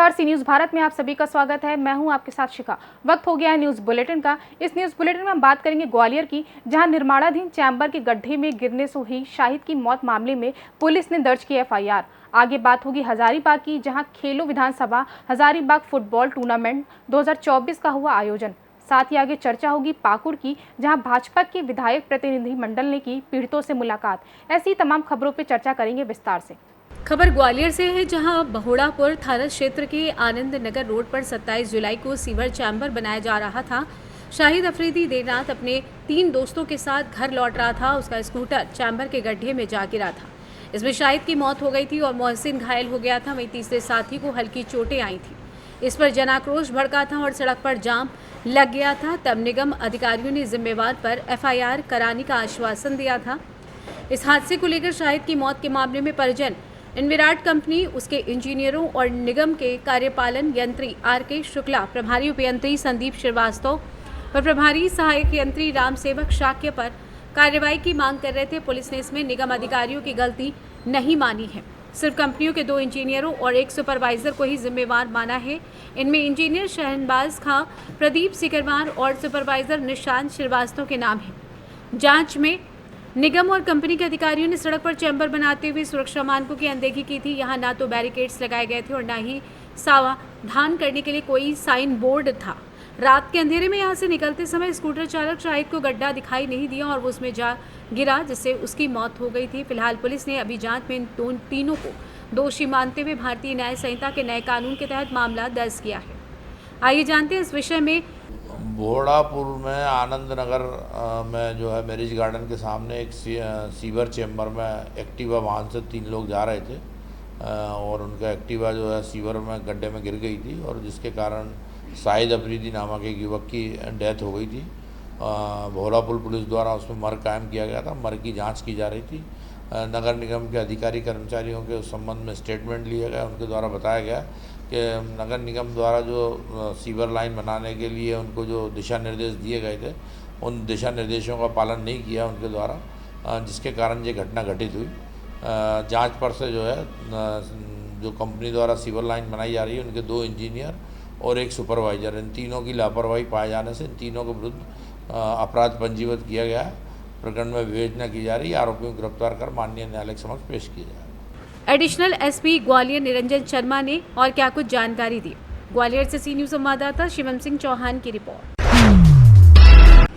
नमस्कार, सी न्यूज़ भारत में आप सभी का स्वागत है। मैं हूं आपके साथ शिखा। वक्त हो गया है न्यूज़ बुलेटिन का। इस न्यूज़ बुलेटिन में हम बात करेंगे ग्वालियर की, जहां निर्माणाधीन चैम्बर के गड्ढे में गिरने से हुई शाहिद की मौत मामले में पुलिस ने दर्ज की FIR। आगे बात होगी हजारीबाग की, जहां खेलो विधानसभा हजारीबाग फुटबॉल टूर्नामेंट 2024 का हुआ आयोजन। साथ ही आगे चर्चा होगी पाकुड़ की, जहां भाजपा के विधायक प्रतिनिधि मंडल ने की पीड़ितों से मुलाकात। ऐसी तमाम खबरों पर चर्चा करेंगे विस्तार से। खबर ग्वालियर से है, जहां बहोड़ापुर थाना क्षेत्र के आनंद नगर रोड पर 27 जुलाई को सीवर चैम्बर बनाया जा रहा था। शाहिद अफरीदी देर रात अपने 3 दोस्तों के साथ घर लौट रहा था। उसका स्कूटर चैम्बर के गड्ढे में जा गिरा था। इसमें शाहिद की मौत हो गई थी और मोहसिन घायल हो गया था। वहीं तीसरे साथी को हल्की चोटें आई थी। इस पर जनाक्रोश भड़का था और सड़क पर जाम लग गया था। तब निगम अधिकारियों ने जिम्मेवार पर FIR कराने का आश्वासन दिया था। इस हादसे को लेकर शाहिद की मौत के मामले में परिजन इनविराट कंपनी, उसके इंजीनियरों और निगम के कार्यपालन यंत्री RK शुक्ला, प्रभारी उपयंत्री संदीप श्रीवास्तव और प्रभारी सहायक यंत्री राम सेवक शाक्य पर कार्रवाई की मांग कर रहे थे। पुलिस ने इसमें निगम अधिकारियों की गलती नहीं मानी है। सिर्फ कंपनियों के 2 इंजीनियरों और 1 सुपरवाइजर को ही जिम्मेवार माना है। इनमें इंजीनियर शहनबाज खां, प्रदीप सिकरवार और सुपरवाइजर निशांत श्रीवास्तव के नाम हैं। जांच में निगम और कंपनी के अधिकारियों ने सड़क पर चैम्बर बनाते हुए सुरक्षा मानकों की अनदेखी की थी। यहाँ ना तो बैरिकेड्स लगाए गए थे और ना ही सावधान करने के लिए कोई साइन बोर्ड था। रात के अंधेरे में यहाँ से निकलते समय स्कूटर चालक शाहिद को गड्ढा दिखाई नहीं दिया और वो उसमें जा गिरा, जिससे उसकी मौत हो गई थी। फिलहाल पुलिस ने अभी जांच में इन तीनों को दोषी मानते हुए भारतीय न्याय संहिता के नए कानून के तहत मामला दर्ज किया है। आइए जानते हैं इस विषय में। बहोड़ापुर में आनंद नगर में जो है मैरिज गार्डन के सामने एक सीवर चैम्बर में एक्टिवा वाहन से 3 लोग जा रहे थे और उनका एक्टिवा जो है सीवर में गड्ढे में गिर गई थी और जिसके कारण शाहिद अफरीदी नामक एक युवक की डेथ हो गई थी। बहोड़ापुर पुलिस द्वारा उसमें मर्ग कायम किया गया था। मर्ग की जाँच की जा रही थी। नगर निगम के अधिकारी कर्मचारियों के उस संबंध में स्टेटमेंट लिया गया। उनके द्वारा बताया गया कि नगर निगम द्वारा जो सीवर लाइन बनाने के लिए उनको जो दिशा निर्देश दिए गए थे, उन दिशा निर्देशों का पालन नहीं किया उनके द्वारा, जिसके कारण ये घटना घटित हुई। जांच पर से जो है जो कंपनी द्वारा सीवर लाइन बनाई जा रही है, उनके 2 इंजीनियर और 1 सुपरवाइजर, इन तीनों की लापरवाही पाए जाने से इन तीनों के विरुद्ध अपराध पंजीबद्ध किया गया। प्रकरण में विवेचना की जा रही है। आरोपियों को गिरफ्तार कर माननीय न्यायालय के समक्ष पेश किया जाएगा। एडिशनल SP ग्वालियर निरंजन शर्मा ने और क्या कुछ जानकारी दी। ग्वालियर से सी न्यूज़ संवाददाता शिवम सिंह चौहान की रिपोर्ट।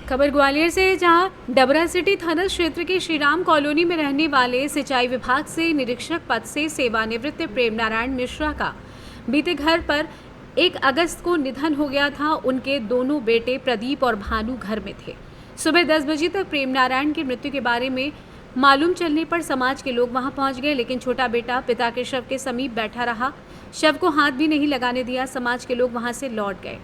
खबर ग्वालियर से है, जहां डबरा सिटी थाना क्षेत्र के श्रीराम कॉलोनी में रहने वाले सिंचाई विभाग से निरीक्षक पद से सेवानिवृत्त प्रेम नारायण मिश्रा का बीते घर पर 1 अगस्त को निधन हो गया था। उनके दोनों बेटे प्रदीप और भानु घर में थे। सुबह 10 बजे तक प्रेम नारायण की मृत्यु के बारे में मालूम चलने पर समाज के लोग वहां पहुंच गए, लेकिन छोटा बेटा पिता के शव के समीप बैठा रहा। शव को हाथ भी नहीं लगाने दिया। समाज के लोग वहां से लौट गए।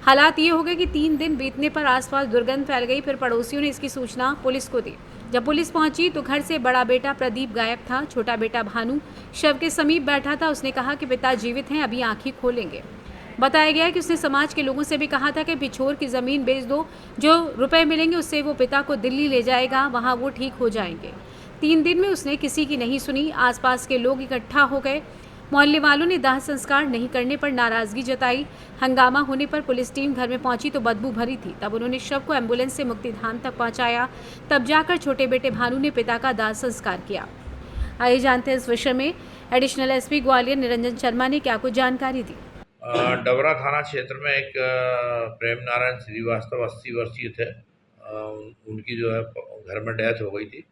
हालात ये हो गए कि 3 दिन बीतने पर आसपास दुर्गंध फैल गई। फिर पड़ोसियों ने इसकी सूचना पुलिस को दी। जब पुलिस पहुंची तो घर से बड़ा बेटा प्रदीप गायब था। छोटा बेटा भानु शव के समीप बैठा था। उसने कहा कि पिता जीवित हैं, अभी आंखें खोलेंगे। बताया गया कि उसने समाज के लोगों से भी कहा था कि पिछोर की ज़मीन बेच दो, जो रुपए मिलेंगे उससे वो पिता को दिल्ली ले जाएगा, वहाँ वो ठीक हो जाएंगे। 3 दिन में उसने किसी की नहीं सुनी। आसपास के लोग इकट्ठा हो गए। मोहल्ले वालों ने दाह संस्कार नहीं करने पर नाराज़गी जताई। हंगामा होने पर पुलिस टीम घर में पहुंची तो बदबू भरी थी। तब उन्होंने शव को एम्बुलेंस से मुक्तिधाम तक पहुँचाया। तब जाकर छोटे बेटे भानु ने पिता का दाह संस्कार किया। आइए जानते हैं इस विषय में। एडिशनल SP ग्वालियर निरंजन शर्मा ने क्या कुछ जानकारी दी। डबरा थाना क्षेत्र में एक प्रेम नारायण श्रीवास्तव 80 वर्षीय थे। उनकी जो है घर में डेथ हो गई थी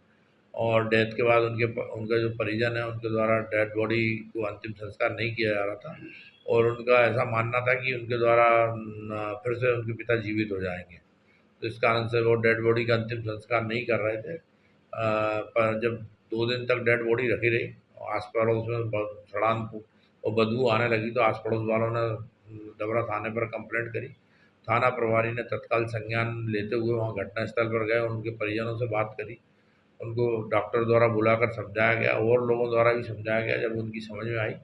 और डेथ के बाद उनका जो परिजन है उनके द्वारा डेड बॉडी को अंतिम संस्कार नहीं किया जा रहा था और उनका ऐसा मानना था कि उनके द्वारा फिर से उनके पिता जीवित हो जाएंगे, तो इस कारण से वो डेड बॉडी का अंतिम संस्कार नहीं कर रहे थे। पर जब 2 दिन तक डेड बॉडी रखी रही, आस पड़ोस में सड़ान और बदबू आने लगी, तो आस पड़ोस वालों ने डबरा थाने पर कंप्लेंट करी। थाना प्रभारी ने तत्काल संज्ञान लेते हुए वहाँ घटनास्थल पर गए और उनके परिजनों से बात करी। उनको डॉक्टर द्वारा बुलाकर समझाया गया और लोगों द्वारा भी समझाया गया। जब उनकी समझ में आई,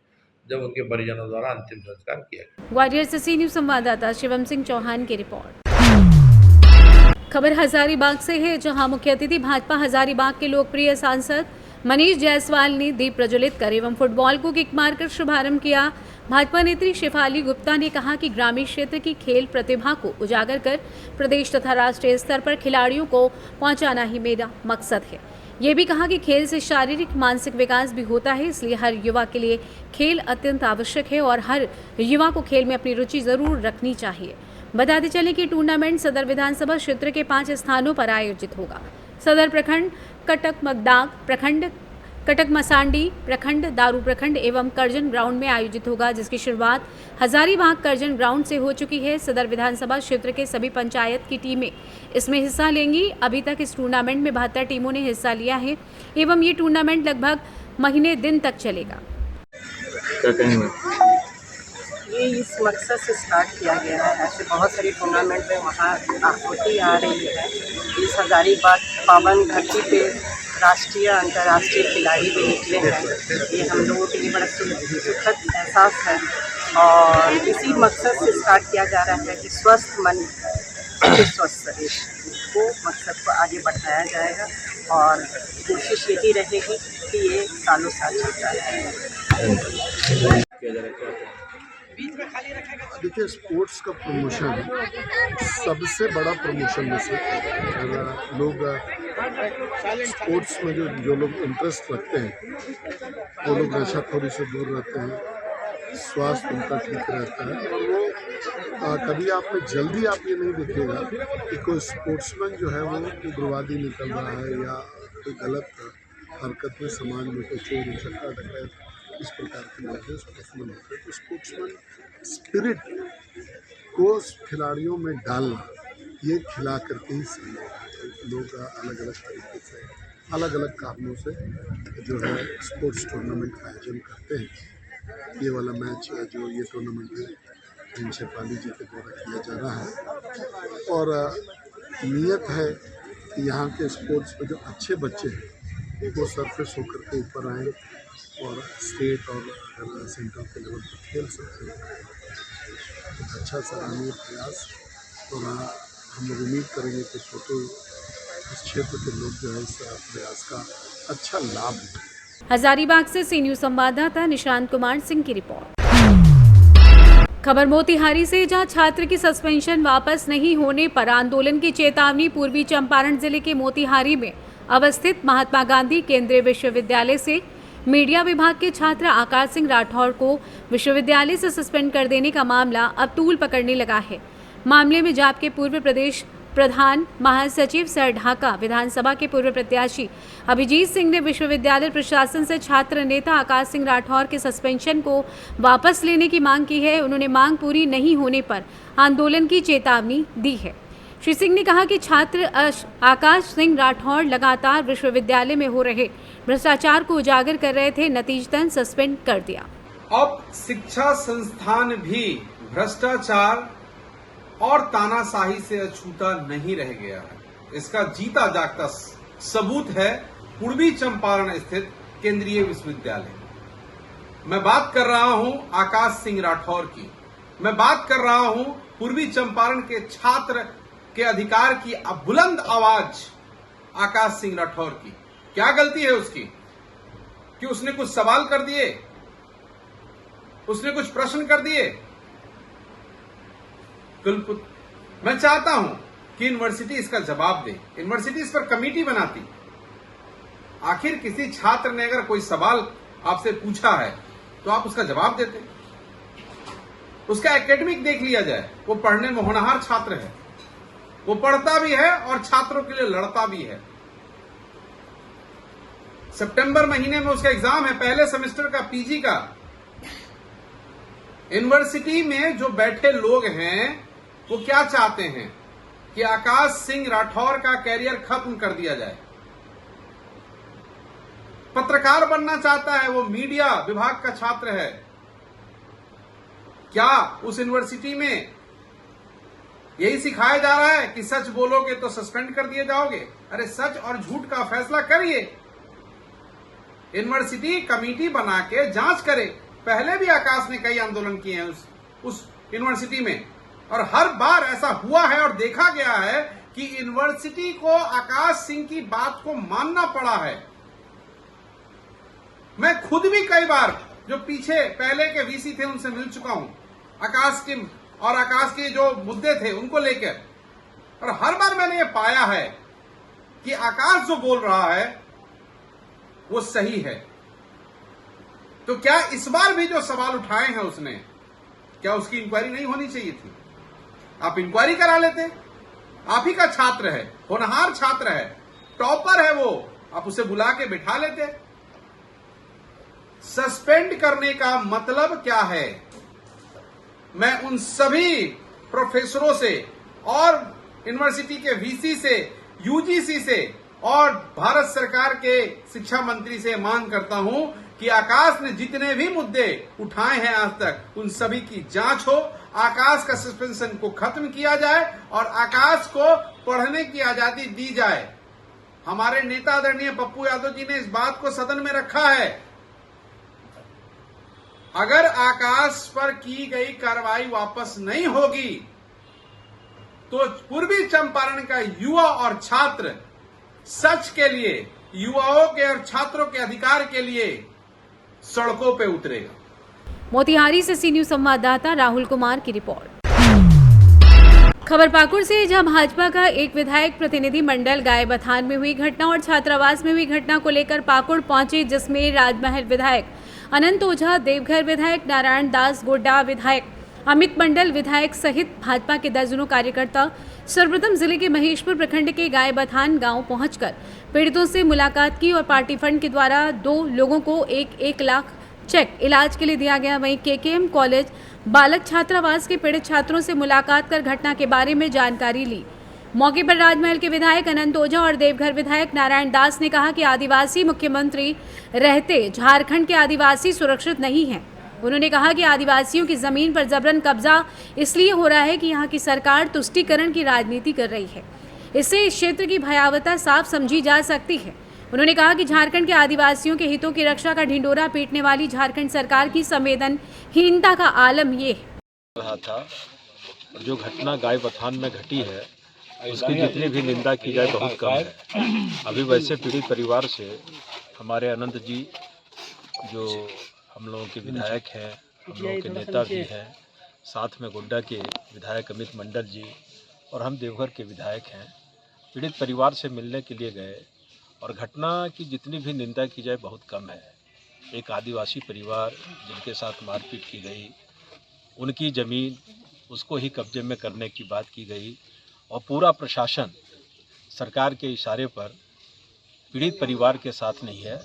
जब उनके परिजनों द्वारा अंतिम संस्कार किया गया। ग्वालियर से सी न्यूज़ संवाददाता शिवम सिंह चौहान की रिपोर्ट। खबर हजारीबाग से है, जहां मुख्य अतिथि भाजपा हजारीबाग के लोकप्रिय सांसद मनीष जायसवाल ने दीप प्रज्वलित कर एवं फुटबॉल को किक मारकर शुभारंभ किया। भाजपा नेत्री शेफाली गुप्ता ने कहा कि ग्रामीण क्षेत्र की खेल प्रतिभा को उजागर कर प्रदेश तथा राष्ट्रीय स्तर पर खिलाड़ियों को पहुंचाना ही मेरा मकसद है। ये भी कहा कि खेल से शारीरिक मानसिक विकास भी होता है, इसलिए हर युवा के लिए खेल अत्यंत आवश्यक है और हर युवा को खेल में अपनी रुचि जरूर रखनी चाहिए। बताते चलें कि टूर्नामेंट सदर विधानसभा क्षेत्र के 5 स्थानों पर आयोजित होगा। सदर प्रखंड, कटक मगदाग प्रखंड, कटक मसांडी प्रखंड, दारू प्रखंड एवं करजन ग्राउंड में आयोजित होगा, जिसकी शुरुआत हजारीबाग करजन ग्राउंड से हो चुकी है। सदर विधानसभा क्षेत्र के सभी पंचायत की टीमें इसमें हिस्सा लेंगी। अभी तक इस टूर्नामेंट में 72 टीमों ने हिस्सा लिया है एवं ये टूर्नामेंट लगभग महीने दिन तक चलेगा। क्या कहेंगे? ये इस मकसद से स्टार्ट किया गया है। ऐसे बहुत सारी टूर्नामेंट में वहाँ होती आ रही है। इस हजारीबाग पावन धरती पे राष्ट्रीय अंतर्राष्ट्रीय खिलाड़ी भी निकले हैं। ये हम लोगों के लिए बड़ा सुखद एहसास है और इसी मकसद से स्टार्ट किया जा रहा है कि स्वस्थ मन स्वस्थ शरीर को मकसद को आगे बढ़ाया जाएगा और कोशिश यही रहेगी कि ये सालों साल चलता रहेगा। देखिए, स्पोर्ट्स का प्रमोशन सबसे बड़ा प्रमोशन में से लोग स्पोर्ट्स में जो लोग इंटरेस्ट रखते हैं वो लोग नशाखोरी से दूर रहते हैं, स्वास्थ्य उनका ठीक रहता है और वो कभी आपने जल्दी आप ये नहीं देखेगा कि कोई स्पोर्ट्समैन जो है वो उग्रवादी निकल रहा है या कोई गलत हरकत में समाज में कोई चोरी चक्का डकैत इस प्रकार के लोग हैं स्पोर्ट्समैन होते हैं। तो स्पोर्ट्समैन स्पिरिट को खिलाड़ियों में डालना ये खिला करके ही सही है। लोग अलग अलग तरीके से अलग अलग कारणों से जो है स्पोर्ट्स टूर्नामेंट का आयोजन करते हैं। ये वाला मैच जो ये टूर्नामेंट है इन शेफाली जी के द्वारा किया जा रहा है और नियत है कि यहाँ के स्पोर्ट्स में जो अच्छे बच्चे हैं वो सरफेस होकर के ऊपर आएँ और स्टेट और अगर सेंटर के लेवल पर खेल सकते हैं। एक अच्छा सराहनीय प्रयास और हम लोग उम्मीद करेंगे कि छोटे इस क्षेत्र के लोग जो है इस प्रयास का अच्छा लाभ लें। हजारीबाग से सी न्यूज संवाददाता निशांत कुमार सिंह की रिपोर्ट। खबर मोतिहारी से, जहां छात्र की सस्पेंशन वापस नहीं होने पर आंदोलन की चेतावनी। पूर्वी चंपारण जिले के मोतिहारी में अवस्थित महात्मा गांधी केंद्रीय विश्वविद्यालय से मीडिया विभाग के छात्र आकाश सिंह राठौर को विश्वविद्यालय से सस्पेंड कर देने का मामला अब तूल पकड़ने लगा है। मामले में जाप के पूर्व प्रदेश प्रधान महासचिव सर ढाका विधानसभा के पूर्व प्रत्याशी अभिजीत सिंह ने विश्वविद्यालय प्रशासन से छात्र नेता आकाश सिंह राठौर के सस्पेंशन को वापस लेने की मांग की है। उन्होंने मांग पूरी नहीं होने पर आंदोलन की चेतावनी दी है। श्री सिंह ने कहा कि छात्र आकाश सिंह राठौर लगातार विश्वविद्यालय में हो रहे भ्रष्टाचार को उजागर कर रहे थे, नतीजतन सस्पेंड कर दिया। अब शिक्षा संस्थान भी भ्रष्टाचार और तानाशाही से अछूता नहीं रह गया है। इसका जीता जागता सबूत है पूर्वी चंपारण स्थित केंद्रीय विश्वविद्यालय। मैं बात कर रहा हूं आकाश सिंह राठौर की, मैं बात कर रहा हूं पूर्वी चंपारण के छात्र के अधिकार की बुलंद आवाज आकाश सिंह राठौर की। क्या गलती है उसकी कि उसने कुछ सवाल कर दिए, उसने कुछ प्रश्न कर दिए? कुलपति मैं चाहता हूं कि यूनिवर्सिटी इसका जवाब दे, यूनिवर्सिटी इस पर कमेटी बनाती। आखिर किसी छात्र ने अगर कोई सवाल आपसे पूछा है तो आप उसका जवाब देते, उसका एकेडमिक देख लिया जाए। वो पढ़ने में होनहार छात्र है, वो पढ़ता भी है और छात्रों के लिए लड़ता भी है। सितंबर महीने में उसका एग्जाम है, पहले सेमेस्टर का, पीजी का। यूनिवर्सिटी में जो बैठे लोग हैं वो क्या चाहते हैं कि आकाश सिंह राठौर का कैरियर खत्म कर दिया जाए। पत्रकार बनना चाहता है, वो मीडिया विभाग का छात्र है। क्या उस यूनिवर्सिटी में यही सिखाया जा रहा है कि सच बोलोगे तो सस्पेंड कर दिए जाओगे? अरे सच और झूठ का फैसला करिए, यूनिवर्सिटी कमेटी बना के जांच करे। पहले भी आकाश ने कई आंदोलन किए हैं उस यूनिवर्सिटी में और हर बार ऐसा हुआ है और देखा गया है कि यूनिवर्सिटी को आकाश सिंह की बात को मानना पड़ा है। मैं खुद भी कई बार जो पीछे पहले के वीसी थे उनसे मिल चुका हूं, आकाश टिम और आकाश के जो मुद्दे थे उनको लेकर, और हर बार मैंने ये पाया है कि आकाश जो बोल रहा है वो सही है। तो क्या इस बार भी जो सवाल उठाए हैं उसने, क्या उसकी इंक्वायरी नहीं होनी चाहिए थी? आप इंक्वायरी करा लेते। आप ही का छात्र है, होनहार छात्र है, टॉपर है वो, आप उसे बुला के बिठा लेते। सस्पेंड करने का मतलब क्या है? मैं उन सभी प्रोफेसरों से और यूनिवर्सिटी के वीसी से, यूजीसी से और भारत सरकार के शिक्षा मंत्री से मांग करता हूं कि आकाश ने जितने भी मुद्दे उठाए हैं आज तक, उन सभी की जांच हो, आकाश का सस्पेंशन को खत्म किया जाए और आकाश को पढ़ने की आजादी दी जाए। हमारे नेता आदरणीय पप्पू यादव जी ने इस बात को सदन में रखा है। अगर आकाश पर की गई कार्रवाई वापस नहीं होगी तो पूर्वी चंपारण का युवा और छात्र सच के लिए, युवाओं के और छात्रों के अधिकार के लिए सड़कों पे उतरेगा। मोतिहारी से सी न्यूज संवाददाता राहुल कुमार की रिपोर्ट। खबर पाकुड़ से, जहां भाजपा का एक विधायक प्रतिनिधि मंडल गायबथान में हुई घटना और छात्रावास में हुई घटना को लेकर पाकुड़ पहुंचे, जिसमें राजमहल विधायक अनंत ओझा, देवघर विधायक नारायण दास गोड्डा, विधायक अमित मंडल विधायक सहित भाजपा के दर्जनों कार्यकर्ता सर्वप्रथम जिले के महेशपुर प्रखंड के गायबथान गांव पहुंचकर पीड़ितों से मुलाकात की और पार्टी फंड के द्वारा 2 लोगों को 1-1 लाख चेक इलाज के लिए दिया गया। वहीं केकेएम कॉलेज बालक छात्रावास के पीड़ित छात्रों से मुलाकात कर घटना के बारे में जानकारी ली। मौके पर राजमहल के विधायक अनंत ओझा और देवघर विधायक नारायण दास ने कहा कि आदिवासी मुख्यमंत्री रहते झारखंड के आदिवासी सुरक्षित नहीं हैं। उन्होंने कहा कि आदिवासियों की जमीन पर जबरन कब्जा इसलिए हो रहा है कि यहाँ की सरकार तुष्टीकरण की राजनीति कर रही है। इससे इस क्षेत्र की भयावहता साफ समझी जा सकती है। उन्होंने कहा कि झारखंड के आदिवासियों के हितों की रक्षा का ढिंडोरा पीटने वाली झारखंड सरकार की संवेदनहीनता का आलम ये रहा था। जो घटना गायबथान में घटी है उसकी जितनी भी निंदा की जाए बहुत कम है। अभी वैसे पीड़ित परिवार से हमारे अनंत जी जो हम लोगों के विधायक हैं, हम लोगों के नेता भी हैं, साथ में गोड्डा के विधायक अमित मंडल जी और हम देवघर के विधायक हैं, पीड़ित परिवार से मिलने के लिए गए और घटना की जितनी भी निंदा की जाए बहुत कम है। एक आदिवासी परिवार जिनके साथ मारपीट की गई, उनकी ज़मीन उसको ही कब्जे में करने की बात की गई और पूरा प्रशासन सरकार के इशारे पर पीड़ित परिवार के साथ नहीं है,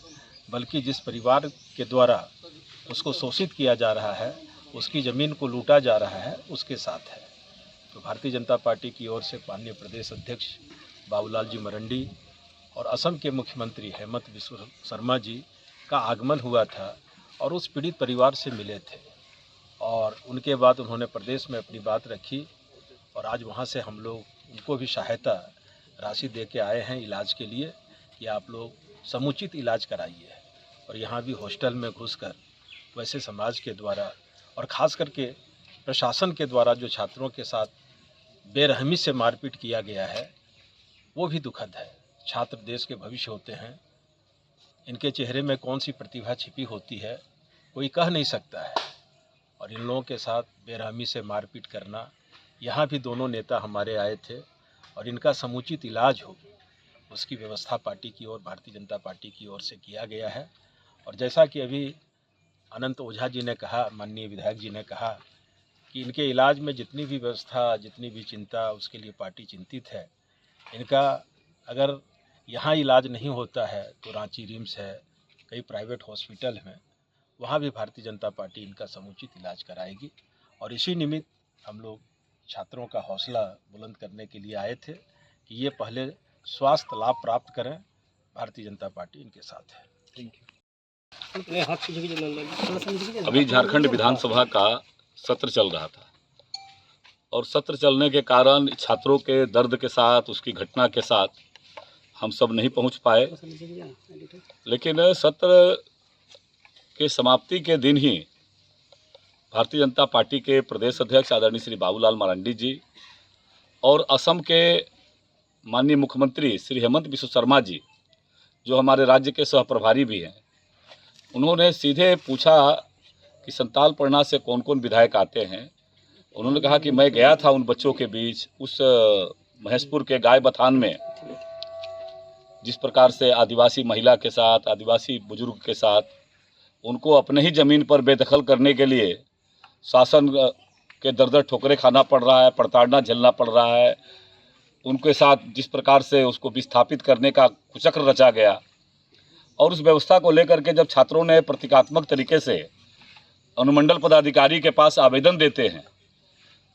बल्कि जिस परिवार के द्वारा उसको शोषित किया जा रहा है, उसकी ज़मीन को लूटा जा रहा है, उसके साथ है। तो भारतीय जनता पार्टी की ओर से माननीय प्रदेश अध्यक्ष बाबूलाल जी मरंडी और असम के मुख्यमंत्री हेमंत बिस्वा शर्मा जी का आगमन हुआ था और उस पीड़ित परिवार से मिले थे और उनके बाद उन्होंने प्रदेश में अपनी बात रखी और आज वहाँ से हम लोग उनको भी सहायता राशि दे के आए हैं इलाज के लिए कि आप लोग समुचित इलाज कराइए। और यहाँ भी हॉस्टल में घुसकर वैसे समाज के द्वारा और ख़ास करके प्रशासन के द्वारा जो छात्रों के साथ बेरहमी से मारपीट किया गया है वो भी दुखद है। छात्र देश के भविष्य होते हैं, इनके चेहरे में कौन सी प्रतिभा छिपी होती है कोई कह नहीं सकता है और इन लोगों के साथ बेरहमी से मारपीट करना। यहाँ भी दोनों नेता हमारे आए थे और इनका समुचित इलाज हो उसकी व्यवस्था पार्टी की ओर, भारतीय जनता पार्टी की ओर से किया गया है। और जैसा कि अभी अनंत ओझा जी ने कहा, माननीय विधायक जी ने कहा कि इनके इलाज में जितनी भी व्यवस्था, जितनी भी चिंता, उसके लिए पार्टी चिंतित है। इनका अगर यहाँ इलाज नहीं होता है तो रांची रिम्स है, कई प्राइवेट हॉस्पिटल हैं, वहाँ भी भारतीय जनता पार्टी इनका समुचित इलाज कराएगी। और इसी निमित्त हम लोग छात्रों का हौसला बुलंद करने के लिए आए थे कि ये पहले स्वास्थ्य लाभ प्राप्त करें, भारतीय जनता पार्टी इनके साथ है। Thank you. अभी झारखंड विधानसभा का सत्र चल रहा था और सत्र चलने के कारण छात्रों के दर्द के साथ, उसकी घटना के साथ हम सब नहीं पहुंच पाए, लेकिन सत्र के समाप्ति के दिन ही भारतीय जनता पार्टी के प्रदेश अध्यक्ष आदरणीय श्री बाबूलाल मरंडी जी और असम के माननीय मुख्यमंत्री श्री हेमंत बिस्वा शर्मा जी, जो हमारे राज्य के सह प्रभारी भी हैं, उन्होंने सीधे पूछा कि संताल परना से कौन कौन विधायक आते हैं। उन्होंने कहा कि मैं गया था उन बच्चों के बीच, उस महेशपुर के गाय बथान में जिस प्रकार से आदिवासी महिला के साथ, आदिवासी बुजुर्ग के साथ उनको अपने ही ज़मीन पर बेदखल करने के लिए शासन के दर ठोकरें खाना पड़ रहा है, प्रताड़ना झेलना पड़ रहा है। उनके साथ जिस प्रकार से उसको विस्थापित करने का कुचक्र रचा गया, और उस व्यवस्था को लेकर के जब छात्रों ने प्रतीकात्मक तरीके से अनुमंडल पदाधिकारी के पास आवेदन देते हैं,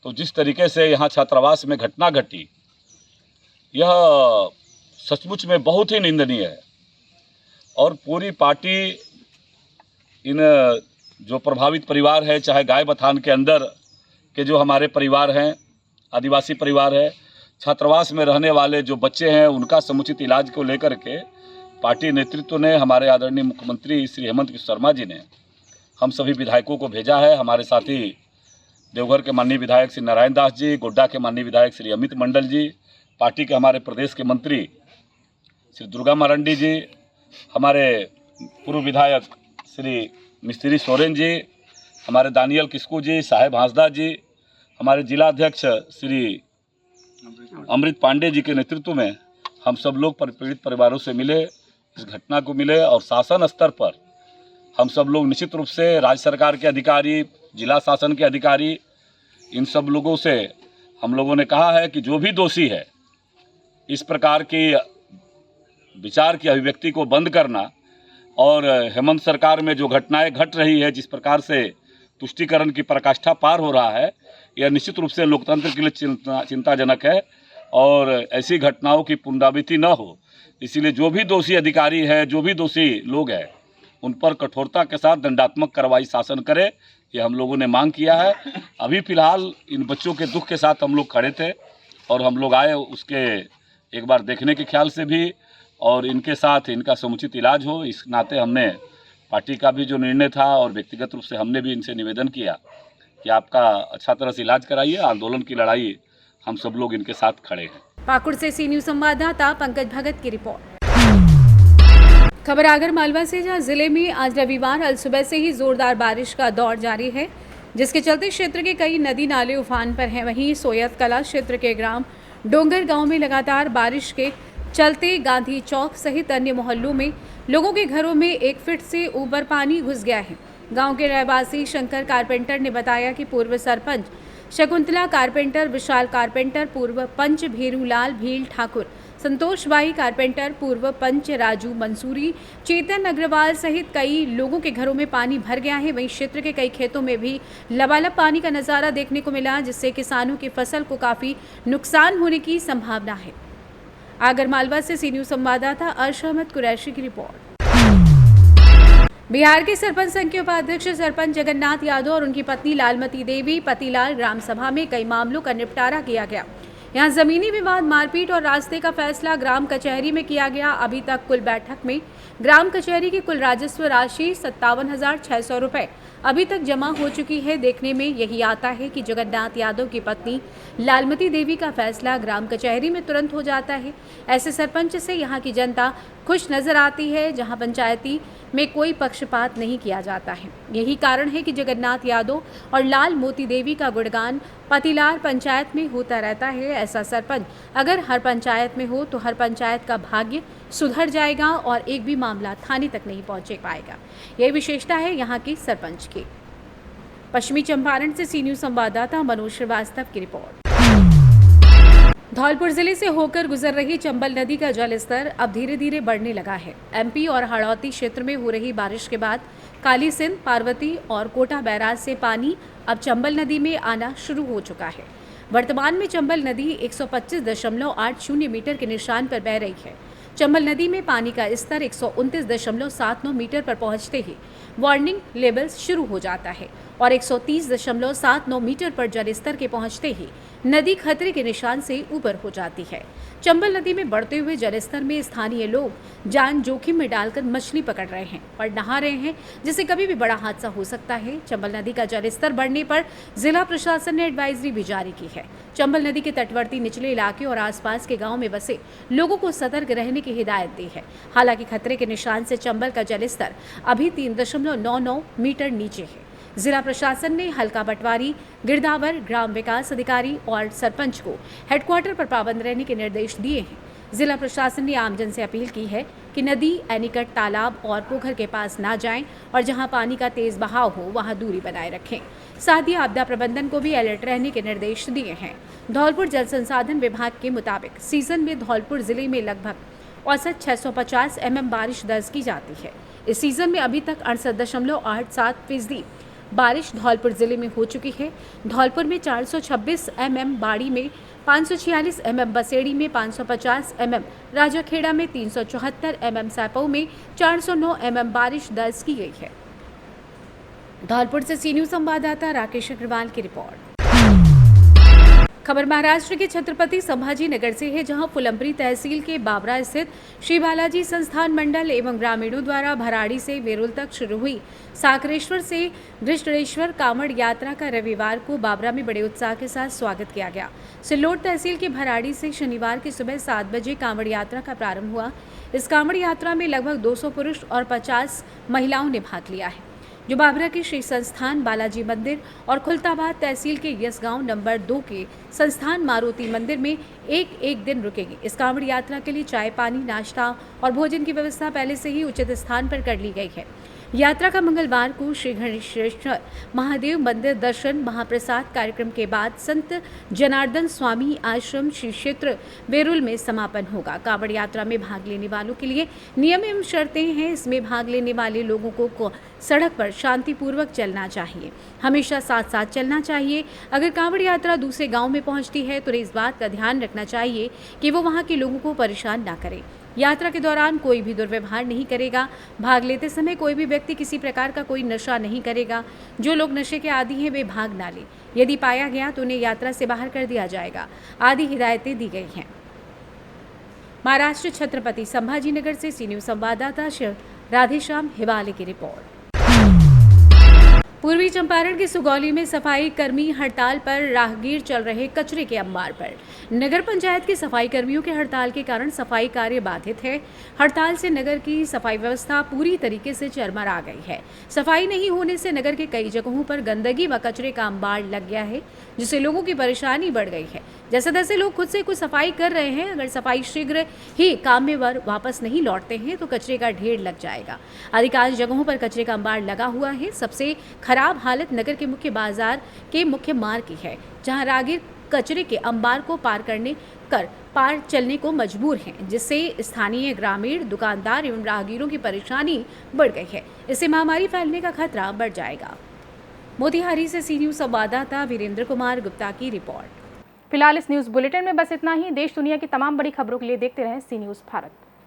तो जिस तरीके से यहाँ छात्रावास में घटना घटी, यह सचमुच में बहुत ही निंदनीय है। और पूरी पार्टी इन जो प्रभावित परिवार है, चाहे गाय बथान के अंदर के जो हमारे परिवार हैं, आदिवासी परिवार है, छात्रावास में रहने वाले जो बच्चे हैं, उनका समुचित इलाज को लेकर के पार्टी नेतृत्व ने, हमारे आदरणीय मुख्यमंत्री श्री हेमंत बिस्वा शर्मा जी ने हम सभी विधायकों को भेजा है। हमारे साथी देवघर के माननीय विधायक श्री नारायण दास जी, गोड्डा के माननीय विधायक श्री अमित मंडल जी, पार्टी के हमारे प्रदेश के मंत्री श्री दुर्गा मारंडी जी, हमारे पूर्व विधायक श्री मिस्त्री सोरेन जी, हमारे दानियल किस्कू जी, साहेब हांसदा जी, हमारे जिला अध्यक्ष श्री अमृत पांडे जी के नेतृत्व में हम सब लोग पीड़ित परिवारों से मिले, इस घटना को मिले, और शासन स्तर पर हम सब लोग निश्चित रूप से राज्य सरकार के अधिकारी, जिला शासन के अधिकारी, इन सब लोगों से हम लोगों ने कहा है कि जो भी दोषी है, इस प्रकार की विचार की अभिव्यक्ति को बंद करना, और हेमंत सरकार में जो घटनाएं घट रही है, जिस प्रकार से तुष्टीकरण की पराकाष्ठा पार हो रहा है, यह निश्चित रूप से लोकतंत्र के लिए चिंताजनक है, और ऐसी घटनाओं की पुनरावृत्ति न हो। इसीलिए जो भी दोषी अधिकारी है, जो भी दोषी लोग हैं, उन पर कठोरता के साथ दंडात्मक कार्रवाई शासन करे, ये हम लोगों ने मांग किया है। अभी फिलहाल इन बच्चों के दुख के साथ हम लोग खड़े थे, और हम लोग आए उसके एक बार देखने के ख्याल से भी, और इनके साथ इनका समुचित इलाज हो, इस नाते हमने पार्टी का भी जो निर्णय था, और व्यक्तिगत रूप से हमने भी इनसे निवेदन किया कि आपका अच्छा तरह से इलाज कराइए। आंदोलन की लड़ाई हम सब लोग इनके साथ खड़े हैं। पाकुड़ से सी न्यूज संवाददाता पंकज भगत की रिपोर्ट। खबर आगर मालवा से, जहां जिले में आज रविवार अल सुबह से ही जोरदार बारिश का दौर जारी है, जिसके चलते क्षेत्र के कई नदी नाले उफान पर हैं। वहीं सोयत कला क्षेत्र के ग्राम डोंगर गांव में लगातार बारिश के चलते गांधी चौक सहित अन्य मोहल्लों में लोगों के घरों में 1 फीट से ऊपर पानी घुस गया है। गांव के रहवासी शंकर कारपेंटर ने बताया कि पूर्व सरपंच शकुंतला कारपेंटर, विशाल कारपेंटर, पूर्व पंच भेरूलाल भील ठाकुर, संतोष बाई कारपेंटर, पूर्व पंच राजू मंसूरी, चेतन अग्रवाल सहित कई लोगों के घरों में पानी भर गया है। वहीं क्षेत्र के कई खेतों में भी लबालब पानी का नजारा देखने को मिला, जिससे किसानों की फसल को काफी नुकसान होने की संभावना है। आगर मालवा से सी न्यूज संवाददाता अर्श अहमद कुरैशी की रिपोर्ट। बिहार के सरपंच संघ के उपाध्यक्ष सरपंच जगन्नाथ यादव और उनकी पत्नी लालमती देवी पतिलाल ग्राम सभा में कई मामलों का निपटारा किया गया। यहां जमीनी विवाद, मारपीट और रास्ते का फैसला ग्राम कचहरी में किया गया। अभी तक कुल बैठक में ग्राम कचहरी की कुल राजस्व राशि 57,600 रुपए अभी तक जमा हो चुकी है। देखने में यही आता है कि जगन्नाथ यादव की पत्नी लालमती देवी का फैसला ग्राम कचहरी में तुरंत हो जाता है। ऐसे सरपंच से यहाँ की जनता खुश नजर आती है, जहाँ पंचायती में कोई पक्षपात नहीं किया जाता है। यही कारण है कि जगन्नाथ यादव और लाल मोती देवी का गुणगान पतिलाल पंचायत में होता रहता है। ऐसा सरपंच अगर हर पंचायत में हो तो हर पंचायत का भाग्य सुधर जाएगा और एक भी मामला थाने तक नहीं पहुंच पाएगा। यही विशेषता है यहाँ के सरपंच की। पश्चिमी चंपारण से सी न्यूज संवाददाता मनोज श्रीवास्तव की रिपोर्ट। धौलपुर जिले से होकर गुजर रही चंबल नदी का जलस्तर अब धीरे धीरे बढ़ने लगा है। एमपी और हाड़ौती क्षेत्र में हो रही बारिश के बाद काली सिंध, पार्वती और कोटा बैराज से पानी अब चंबल नदी में आना शुरू हो चुका है। वर्तमान में चंबल नदी 125.80 मीटर के निशान पर बह रही है। चंबल नदी में पानी का स्तर 129.79 मीटर पर पहुंचते ही वार्निंग लेवल शुरू हो जाता है और 130.79 मीटर पर जलस्तर के पहुंचते ही नदी खतरे के निशान से ऊपर हो जाती है। चंबल नदी में बढ़ते हुए जलस्तर में स्थानीय लोग जान जोखिम में डालकर मछली पकड़ रहे हैं और नहा रहे हैं, जिससे कभी भी बड़ा हादसा हो सकता है। चंबल नदी का जलस्तर बढ़ने पर जिला प्रशासन ने एडवाइजरी भी जारी की है। चंबल नदी के तटवर्ती निचले इलाके और आसपास के गांव में बसे लोगों को सतर्क रहने की हिदायत दी है। हालांकि खतरे के निशान से चंबल का जलस्तर अभी 3.99 मीटर नीचे है। जिला प्रशासन ने हल्का पटवारी, गिरदावर, ग्राम विकास अधिकारी और सरपंच को हेडक्वार्टर पर पाबंद रहने के निर्देश दिए हैं। जिला प्रशासन ने आमजन से अपील की है कि नदी, एनीकट, तालाब और पोखर के पास ना जाएं और जहां पानी का तेज बहाव हो वहां दूरी बनाए रखें। साथ ही आपदा प्रबंधन को भी अलर्ट रहने के निर्देश दिए हैं। धौलपुर जल संसाधन विभाग के मुताबिक सीजन में धौलपुर जिले में लगभग औसत 650 mm बारिश दर्ज की जाती है। इस सीजन में अभी तक 68.87% बारिश धौलपुर जिले में हो चुकी है। धौलपुर में 426 mm, बाड़ी में 546 mm, बसेड़ी में 550 mm, राजाखेड़ा में 374 mm, सैपऊ में 409 mm बारिश दर्ज की गई है। धौलपुर से सी न्यूज़ संवाददाता राकेश अग्रवाल की रिपोर्ट। खबर महाराष्ट्र के छत्रपति संभाजी नगर से है, जहां फुलंब्री तहसील के बाबरा स्थित श्री बालाजी संस्थान मंडल एवं ग्रामीणों द्वारा भराड़ी से वेरुल तक शुरू हुई साकरेश्वर से घृष्णेश्वर कांवड़ यात्रा का रविवार को बाबरा में बड़े उत्साह के साथ स्वागत किया गया। सिल्लोड तहसील के भराड़ी से शनिवार की सुबह 7 बजे कांवड़ यात्रा का प्रारंभ हुआ। इस कांवड़ यात्रा में लगभग 200 पुरुष और 50 महिलाओं ने भाग लिया है, जो बाबरा के श्री संस्थान बालाजी मंदिर और खुलताबाद तहसील के यसगांव नंबर 2 के संस्थान मारुति मंदिर में एक दिन रुकेगी। इस कांवड़ यात्रा के लिए चाय, पानी, नाश्ता और भोजन की व्यवस्था पहले से ही उचित स्थान पर कर ली गई है। यात्रा का मंगलवार को श्री घृष्णेश्वर महादेव मंदिर दर्शन महाप्रसाद कार्यक्रम के बाद संत जनार्दन स्वामी आश्रम श्री क्षेत्र वेरुल में समापन होगा। कांवड़ यात्रा में भाग लेने वालों के लिए नियम एवं शर्तें हैं। इसमें भाग लेने वाले लोगों को सड़क पर शांतिपूर्वक चलना चाहिए, हमेशा साथ साथ चलना चाहिए। अगर कांवड़ यात्रा दूसरे गांव में पहुंचती है तो इस बात का ध्यान रखना चाहिए कि वो वहां के लोगों को परेशान ना करे। यात्रा के दौरान कोई भी दुर्व्यवहार नहीं करेगा। भाग लेते समय कोई भी व्यक्ति किसी प्रकार का कोई नशा नहीं करेगा। जो लोग नशे के आदी हैं वे भाग ना लें। यदि पाया गया तो उन्हें यात्रा से बाहर कर दिया जाएगा। आदि हिदायतें दी गई हैं। महाराष्ट्र छत्रपति संभाजी नगर से सी न्यूज़ संवाददाता राधेश्याम हिवाले की रिपोर्ट। पूर्वी चंपारण के सुगौली में सफाई कर्मी हड़ताल पर, राहगीर चल रहे कचरे के अंबार पर। नगर पंचायत के सफाई कर्मियों के हड़ताल के कारण सफाई कार्य बाधित है। हड़ताल से नगर की सफाई व्यवस्था पूरी तरीके से चरमरा गई है। सफाई नहीं होने से नगर के कई जगहों पर गंदगी व कचरे का अंबार लग गया है, जिससे लोगों की परेशानी बढ़ गई है। जैसे तैसे लोग खुद से कुछ सफाई कर रहे हैं। अगर सफाई शीघ्र ही काम में वापस नहीं लौटते हैं तो कचरे का ढेर लग जाएगा। अधिकांश जगहों पर कचरे का अंबार लगा हुआ है। सबसे खराब हालत नगर के मुख्य बाजार के मुख्य मार्ग की है, जहां राहगीर कचरे के अंबार को पार चलने को मजबूर हैं, जिससे स्थानीय ग्रामीण, दुकानदार एवं राहगीरों की परेशानी बढ़ गई है। इससे महामारी फैलने का खतरा बढ़ जाएगा। मोतिहारी से सी न्यूज़ संवाददाता वीरेंद्र कुमार गुप्ता की रिपोर्ट। फिलहाल इस न्यूज़ बुलेटिन में बस इतना ही। देश दुनिया की तमाम बड़ी खबरों के लिए देखते रहें सी न्यूज़ भारत।